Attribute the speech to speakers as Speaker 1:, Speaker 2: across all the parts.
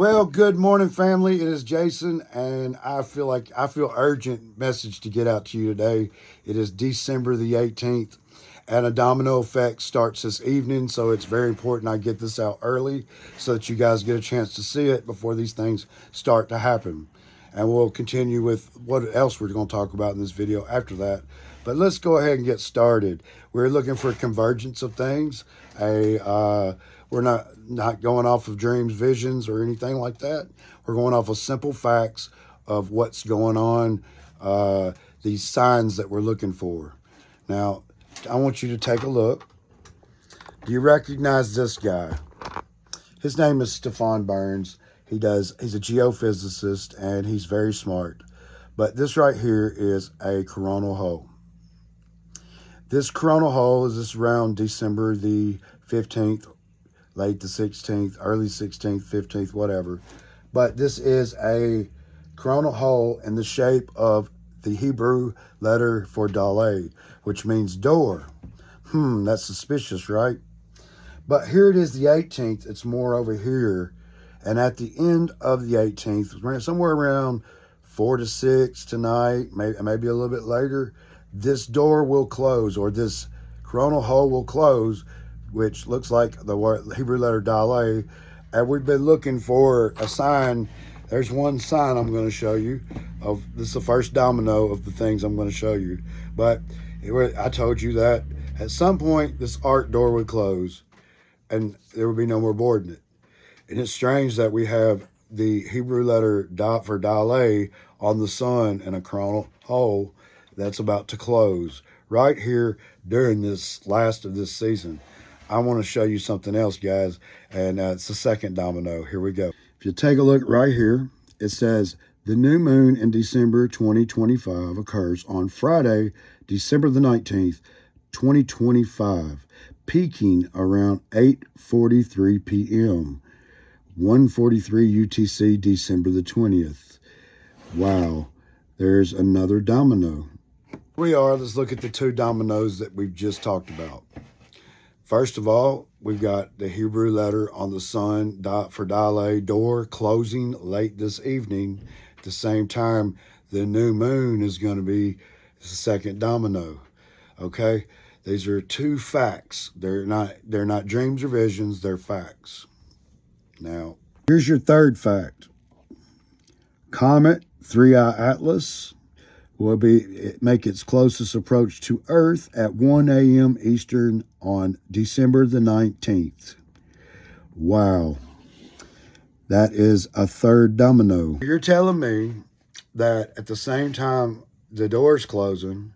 Speaker 1: Well, good morning, family. It is Jason, and I feel urgent message to get out to you today. It is December the 18th, and a domino effect starts this evening, so it's very important I get this out early so that you guys get a chance to see it before these things start to happen. And we'll continue with what else we're going to talk about in this video after that. But let's go ahead and get started. We're looking for a convergence of things. We're not going off of dreams, visions, or anything like that. We're going off of simple facts of what's going on, these signs that we're looking for. Now, I want you to take a look. Do you recognize this guy? His name is Stefan Burns. He's a geophysicist, and he's very smart. But this right here is a coronal hole. This coronal hole is around December the 15th, late the 16th, early 16th, 15th, whatever. But this is a coronal hole in the shape of the Hebrew letter for Daleh, which means door. That's suspicious, right? But here it is the 18th. It's more over here. And at the end of the 18th, somewhere around 4 to 6 tonight, maybe a little bit later, this door will close, or this coronal hole will close, which looks like the Hebrew letter Daleh. And we've been looking for a sign. There's one sign I'm going to show you. This is the first domino of the things I'm going to show you. But I told you that at some point this arc door would close and there would be no more boarding it. And it's strange that we have the Hebrew letter dot for Daleh on the sun and a coronal hole that's about to close right here during this last of this season. I want to show you something else, guys, and it's the second domino. Here we go. If you take a look right here, it says the new moon in December 2025 occurs on Friday, December the 19th, 2025, peaking around 8:43 p.m., 1:43 UTC, December the 20th. Wow, there's another domino. We are. Let's look at the two dominoes that we've just talked about. First of all, we've got the Hebrew letter on the sun, dot for Daleh, door closing late this evening. At the same time, the new moon is going to be the second domino. Okay, these are two facts. They're not dreams or visions. They're facts. Now, here's your third fact. Comet 3i Atlas will make its closest approach to Earth at 1 a.m. Eastern on December the 19th. Wow. That is a third domino. You're telling me that at the same time the door's closing,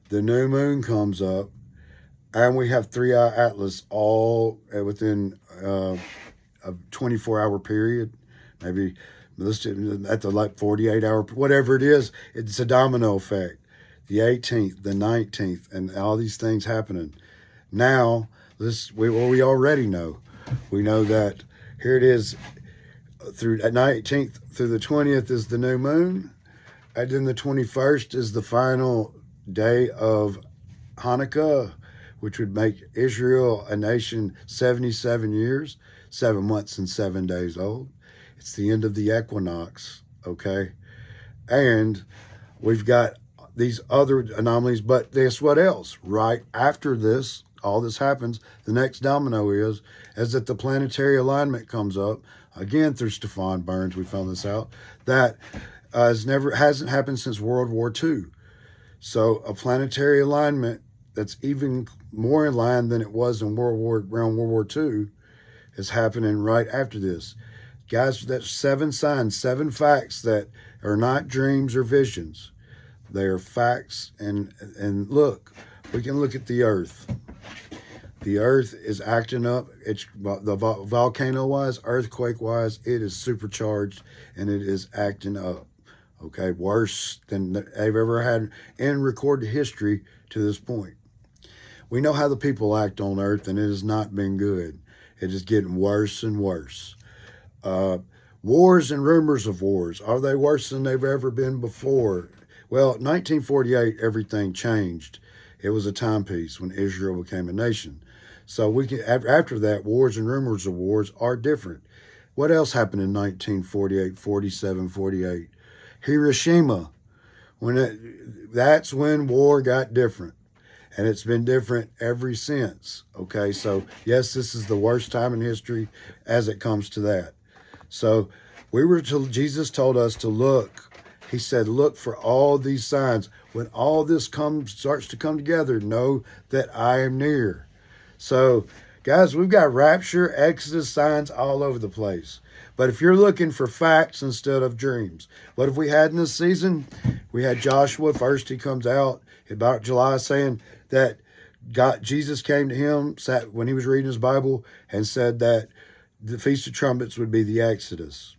Speaker 1: the new moon comes up, and we have 3i Atlas all within a 24-hour period, maybe at the 48-hour, whatever it is, it's a domino effect. The 18th, the 19th, and all these things happening. Now, we already know. We know that here it is through at 19th through the 20th is the new moon, and then the 21st is the final day of Hanukkah, which would make Israel a nation 77 years, 7 months and 7 days old. It's the end of the equinox, okay? And we've got these other anomalies, but guess what else? Right after this, all this happens, the next domino is that the planetary alignment comes up, again through Stefan Burns, we found this out, that hasn't happened since World War II. So a planetary alignment that's even more in line than it was in around World War II is happening right after this. Guys, that's 7 signs, 7 facts that are not dreams or visions. They are facts. And look, we can look at the Earth. The Earth is acting up. It's the volcano-wise, earthquake-wise, it is supercharged and it is acting up. Okay, worse than they've ever had in recorded history to this point. We know how the people act on Earth, and it has not been good. It is getting worse and worse. Wars and rumors of wars, are they worse than they've ever been before? Well, 1948, everything changed. It was a timepiece when Israel became a nation. So after that, wars and rumors of wars are different. What else happened in 1948, 47, 48? Hiroshima. That's when war got different. And it's been different ever since. Okay, so yes, this is the worst time in history as it comes to that. So Jesus told us to look. He said, look for all these signs. When all this starts to come together, know that I am near. So, guys, we've got rapture, Exodus signs all over the place. But if you're looking for facts instead of dreams, what have we had in this season? We had Joshua. First, he comes out about July saying that Jesus came to him, sat when he was reading his Bible, and said that the Feast of Trumpets would be the Exodus.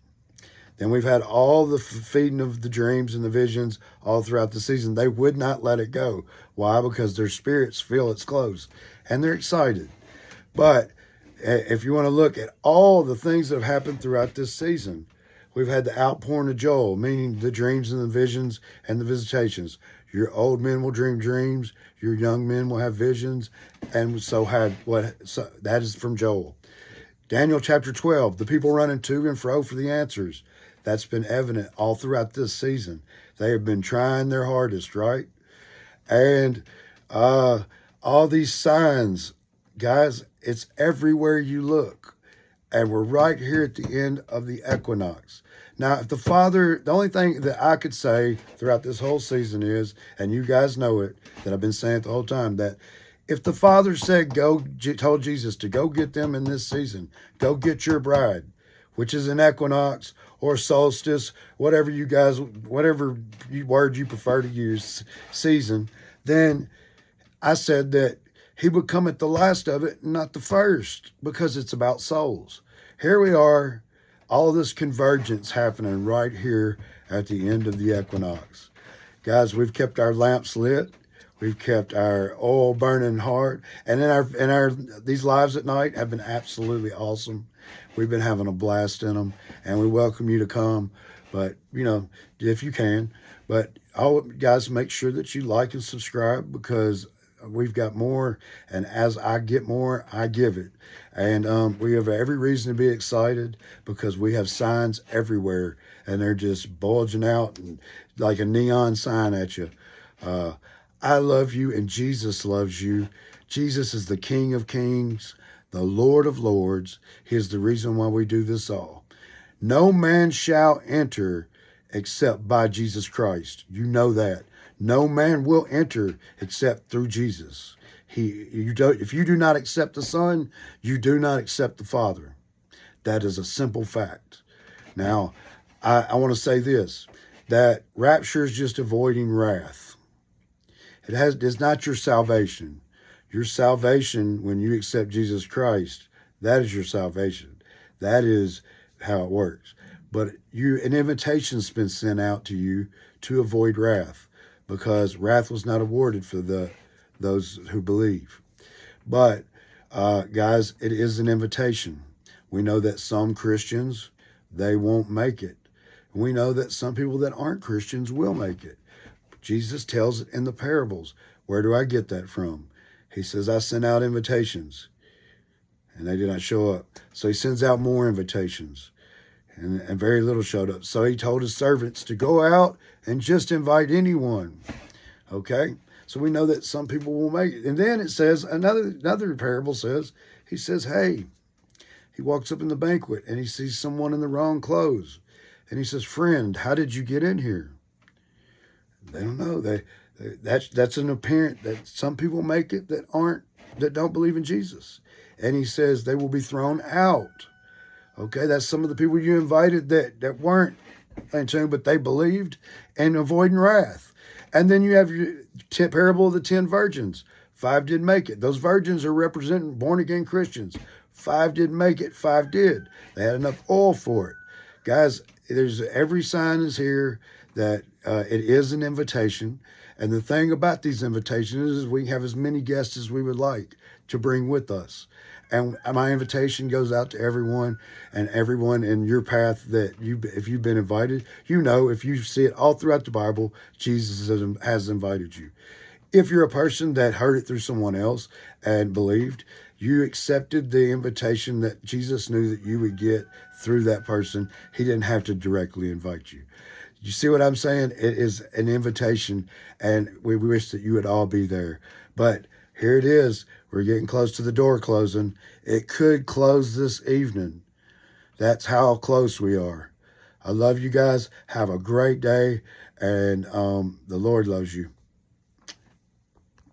Speaker 1: Then we've had all the feeding of the dreams and the visions all throughout the season. They would not let it go. Why? Because their spirits feel it's close, and they're excited. But if you want to look at all the things that have happened throughout this season, we've had the outpouring of Joel, meaning the dreams and the visions and the visitations. Your old men will dream dreams. Your young men will have visions. And so that is from Joel. Daniel chapter 12, the people running to and fro for the answers. That's been evident all throughout this season. They have been trying their hardest, right? And all these signs, guys, it's everywhere you look. And we're right here at the end of the equinox. Now, if the only thing that I could say throughout this whole season is, and you guys know it, that I've been saying it the whole time, that if the Father told Jesus to go get them in this season, go get your bride, which is an equinox or solstice, whatever word you prefer to use, season, then I said that he would come at the last of it, not the first, because it's about souls. Here we are, all this convergence happening right here at the end of the equinox. Guys, we've kept our lamps lit. We've kept our oil burning hard. And these lives at night have been absolutely awesome. We've been having a blast in them, and we welcome you to come. But, if you can. But guys, make sure that you like and subscribe, because we've got more, and as I get more, I give it. And we have every reason to be excited, because we have signs everywhere, and they're just bulging out and like a neon sign at you. I love you, and Jesus loves you. Jesus is the King of Kings, the Lord of Lords. He is the reason why we do this all. No man shall enter except by Jesus Christ. You know that. No man will enter except through Jesus. If you do not accept the Son, you do not accept the Father. That is a simple fact. Now, I want to say this, that rapture is just avoiding wrath. It's not your salvation. Your salvation, when you accept Jesus Christ, that is your salvation. That is how it works. But an invitation's been sent out to you to avoid wrath, because wrath was not awarded for those who believe. But, guys, it is an invitation. We know that some Christians, they won't make it. We know that some people that aren't Christians will make it. Jesus tells it in the parables. Where do I get that from? He says, I sent out invitations, and they did not show up. So he sends out more invitations, and very little showed up. So he told his servants to go out and just invite anyone. Okay? So we know that some people will make it. And then it says, another parable says, he says, hey, he walks up in the banquet, and he sees someone in the wrong clothes. And he says, friend, how did you get in here? They don't know. That's an apparent that some people make it that don't believe in Jesus. And he says they will be thrown out. Okay, that's some of the people you invited that weren't in tune, but they believed and avoiding wrath. And then you have your parable of the 10 virgins. 5 didn't make it. Those virgins are representing born-again Christians. 5 didn't make it. 5 did. They had enough oil for it. Guys, every sign is here that it is an invitation. And the thing about these invitations is we have as many guests as we would like to bring with us. And my invitation goes out to everyone, and everyone in your path that if you've been invited, if you see it all throughout the Bible, Jesus has invited you. If you're a person that heard it through someone else and believed, You accepted the invitation that Jesus knew that you would get through that person. He didn't have to directly invite you. You see what I'm saying? It is an invitation, and we wish that you would all be there. But here it is. We're getting close to the door closing. It could close this evening. That's how close we are. I love you guys. Have a great day, and the Lord loves you.